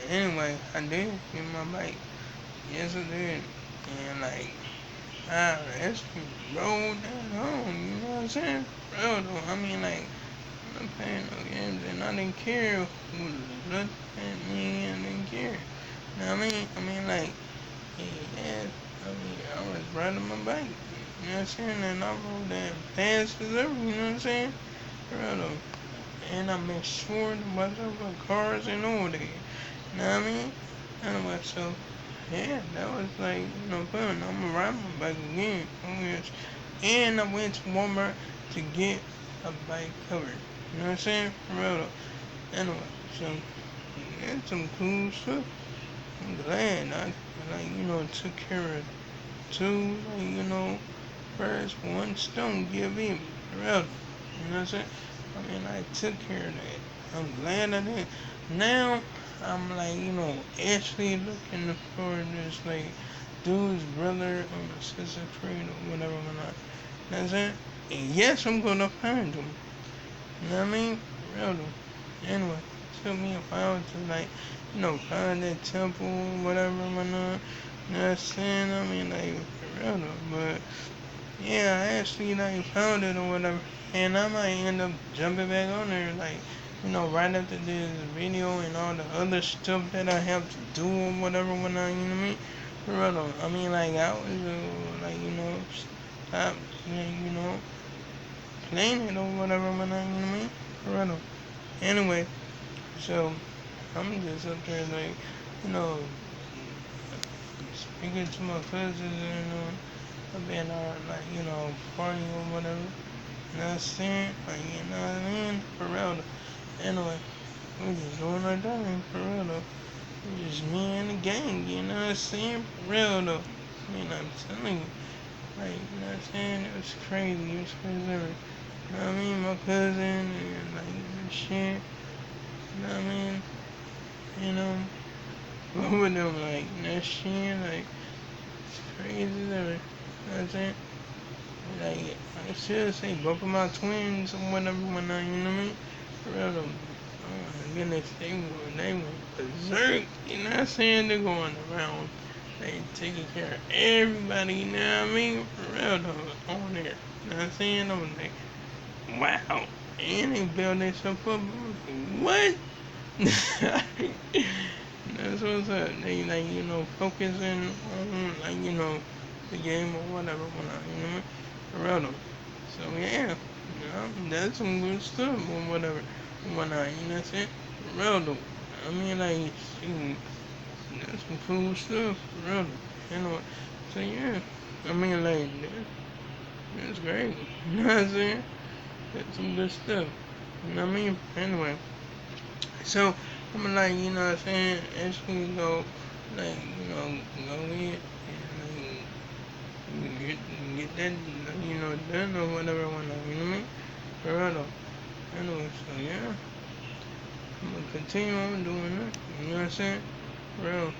anyway, I did get my bike. Yes, I did. And like, I actually rolled that home. You know what I'm saying? Bro, though, I mean, like, I'm not playing no games, and I didn't care who looked at me. I didn't care. You know what I mean? I mean, like, yeah, I mean, I was riding my bike. You know what I'm saying? And I rode that fast as ever. You know what I'm saying? Bro, though. And I made sure to watch out for cars and all that. You know what I mean? Anyway, so yeah, that was like, fun. I'm gonna ride my bike again. Oh yes. And I went to Walmart to get a bike cover. You know what I'm saying? For real though. Anyway, so yeah, some cool stuff. I'm glad I like, took care of two, like, first one stone give in. For real. You know what I'm saying? I mean, I took care of that. I'm glad I did. Now, I'm like, actually looking for this, like, dude's brother on Assassin's Creed or whatever, whatnot. You know what I'm saying? And yes, I'm gonna find him. You know what I mean? For real though. Anyway, took me a while to, like, find that temple, whatever, whatnot. You know what I'm saying? I mean, like, for real though. But yeah, I actually like found it or whatever, and I might end up jumping back on there, like, right after this video and all the other stuff that I have to do or whatever when I, you know what I mean? For real though, I mean, like, I was, like, stop, playing it or whatever when I, you know what I mean? For real though. Anyway, so, I'm just up there, like, you know, speaking to my cousins, and, I've been, like, partying or whatever. You know what I'm saying? Like, you know what I mean? For real though. Anyway, we just doing our thing, for real though. We just me and the gang, you know what I'm saying? For real though. I mean, I'm telling you. Like, you know what I'm saying? It was crazy. It was crazy ever. You know what I mean? My cousin and, like, shit. You know what I mean? You know? Both of them, like, that shit, like, it's crazy as ever. You know what I'm saying? Like, I should say both of my twins or whatever when I, you know what I mean? For real though. Oh my goodness, they went berserk, you know what I'm saying? They're going around, they taking care of everybody, you know what I mean? For real though, on there. You know what I'm saying? I was like, wow. And they build themselves up. I was like, what? That's what's up. They, like, focusing on, like, the game or whatever, you know, for real though. So yeah, that's some good stuff or whatever, whatnot, you know what I'm saying? For real though. I mean, like, shoot, that's some cool stuff, for real though. You know, so yeah, I mean, like, that's great. You know what I'm saying? That's some good stuff. You know what I mean? Anyway, so I'm like, you know what I'm saying? Actually go, like, go in and, like, get that, done or whatever, whatnot, you know what I mean? For real though. Anyway, so yeah, I'm gonna continue on doing that. You know what I'm saying? For real.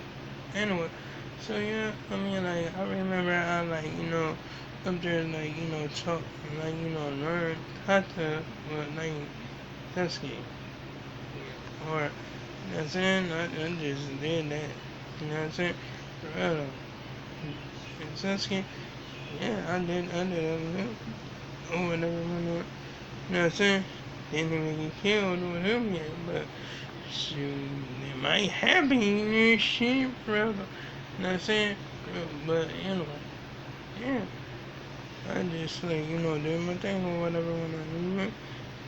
Anyway, so yeah, I mean, like, I remember I, like, up there, like, talk, like, learn how to, well, like, test game. Or, you know what I'm saying? I just did that. You know what I'm saying? For real though. And Sasuke, yeah, I did everything. Or whatever, whatever. You know what I'm saying? Didn't even get killed with him yet, but shoot, it might happen and shit, bro. You know what I'm saying? But anyway, yeah. I just, like, do my thing or whatever when I do it.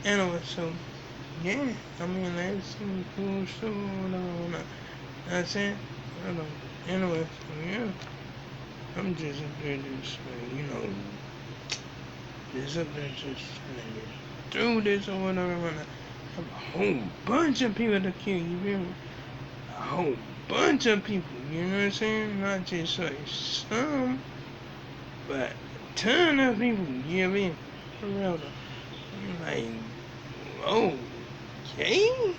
Anyway, so yeah, I mean, that's some cool stuff or whatever when I, that's it. I don't know. Anyway, so yeah, I'm just up there just, like, just up there just trying to get through this or whatever when I have a whole bunch of people to kill, you feel me? A whole bunch of people, you know what I'm saying? Not just like some, but a ton of people give in. For real though. I'm like, okay?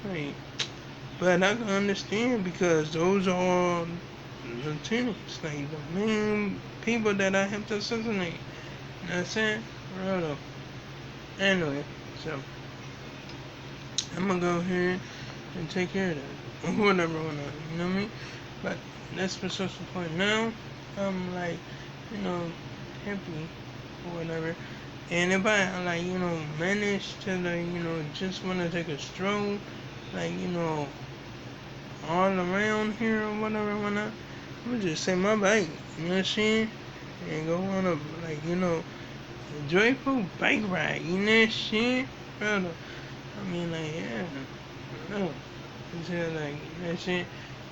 Like, but I can understand because those are all lieutenants, like the main people that I have to assassinate. You know what I'm saying? For real though. Anyway, so I'm gonna go ahead. and take care of that. Whatever, whatever. You know what I mean? But that's besides the point. Now, I'm like, you know, happy or whatever. And if I like, manage to like, just want to take a stroll, like, all around here or whatever, whatnot, I'm gonna just take my bike, you know what I'm saying? And go on a like, a joyful bike ride, you know what I'm saying? Brother. I mean like yeah. No. Until like that shit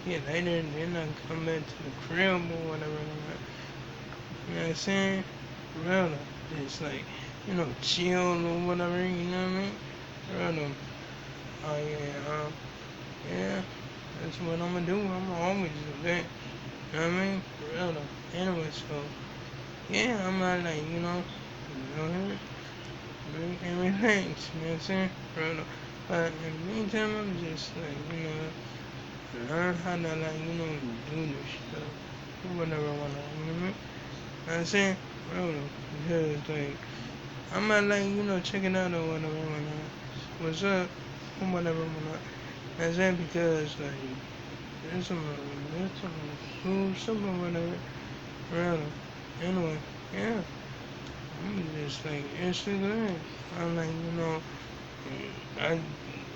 get later and then I come back to the crib or whatever. You know what I'm saying? Brother. Just like, chill or whatever, you know what I mean? Brother. Oh yeah, yeah. That's what I'm gonna do. I'm gonna always do that. You know what I mean? Brother. Anyway, so yeah, I'm not like, drink and relax, you know what I'm saying? Brother. But in the meantime, I'm just like, learn how to like, do this stuff. Or whatever I wanna, you know what I mean? You know what I'm saying? Brother. Because like I'm not like, check it out or whatever whatnot. What's up? Or whatever whatnot. That's that because like there's some food, something whatever. Brother. Anyway, yeah. I'm just like Instagram. I'm like, I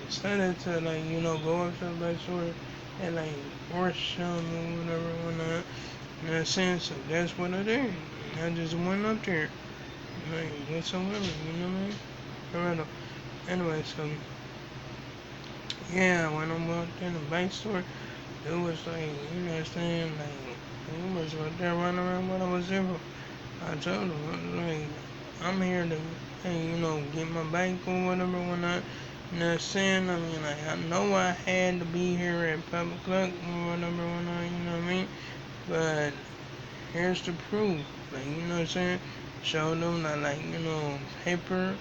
decided to like, go up to the back store and like order some or whatever whatnot. You know what I'm saying? So that's what I did. I just went up there. Like whatsoever, you know what I mean? Alright. Anyway, so yeah, when I walked in the bike store, it was like, you know what I'm saying, like it was right there running around what I was there for. I told him, like, I'm here to, hey, get my bike or whatever whatnot. You know what I'm saying? I mean, like, I know I had to be here at 5 o'clock or whatever whatnot, you know what I mean? But here's the proof. Like, you know what I'm saying? Show them that, like, paper,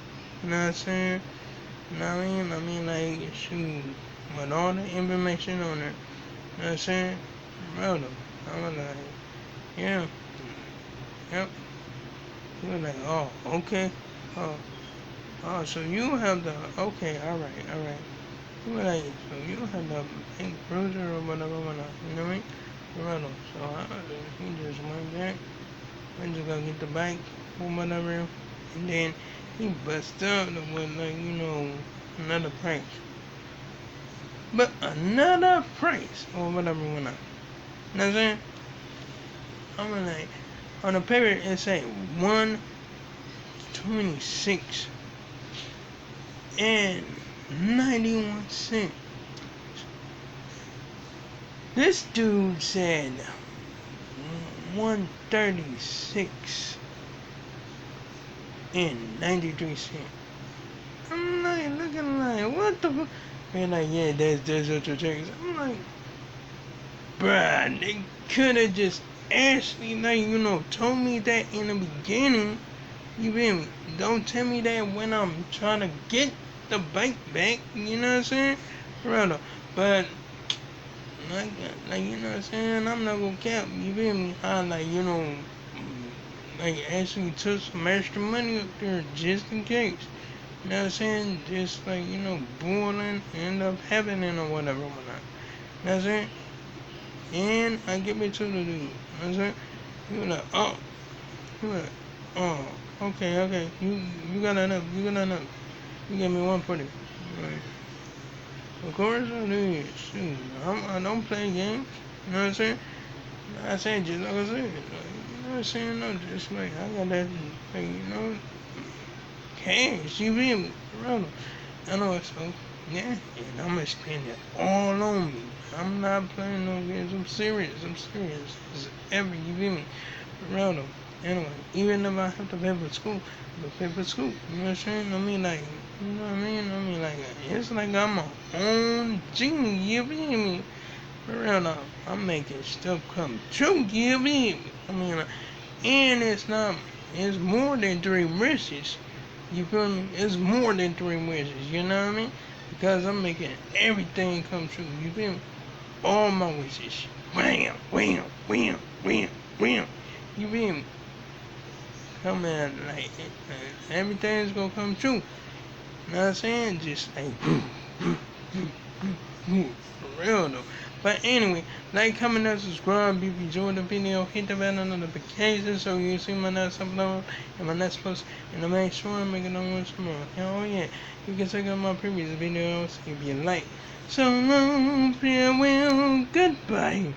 you know what I'm saying? You know what I mean? I mean, like, shoot, with all the information on it, you know what I'm saying? Brother, I was like, yeah, yep. He was like, oh, okay. Oh, oh, so you have the, okay, alright. He was like, so you have the big bruiser or whatever, whatnot, you know what I mean? Brother, so he just went back, went to go get the bike or whatever, and then he busted up with, like, another price. But another price or whatever whatnot. You know what I'm saying? I'm like, on the paper it say 126 and 91 cents. This dude said 136 and 93 cents. I'm like looking like what the fuck? They're like, yeah, that's what you're taking. I'm like, bruh, they could have just asked me, like, told me that in the beginning. You feel me? Don't tell me that when I'm trying to get the bike back. You know what I'm saying? Brother. But like you know what I'm saying? I'm not gonna cap. You feel me? I like like actually took some extra money up there just in case. You know what I'm saying? Just like boiling end up happening or whatever. You know what I'm saying? And I get me to the dude. You know what I'm saying? He was like, oh, he was like, oh, okay. You got enough. You got enough. You gave me 140. Right. Of course I did. Shoot, I don't play games. You know what I'm saying? I said just like I said. Like, you know what I'm saying? No, just like I got that, like, cash. You feel me? Brother. I know it's so. Yeah, and I'm gonna spend it all on me. I'm not playing no games. I'm serious. It's ever. You feel me? Brother. Anyway, even if I have to pay for school, I pay for school. You know what I'm saying? I mean, like, you know what I mean? I mean, like, it's like I'm my own genie. You feel me? For real now, I'm making stuff come true. You feel me? I mean, and it's not. It's more than 3 wishes. You feel me? It's more than 3 wishes. You know what I mean? Because I'm making everything come true. You feel me? All my wishes. Wham, wham, wham, wham, wham. You feel me? Come in, like, everything's gonna come true. You know what I'm saying? Just like, For real though. But anyway, like, comment, and subscribe. If you enjoyed the video, hit the bell notification so you see my next upload and my next post. And to make sure I make it on once more. Hell yeah. You can check out my previous videos if you like. So long, farewell, goodbye.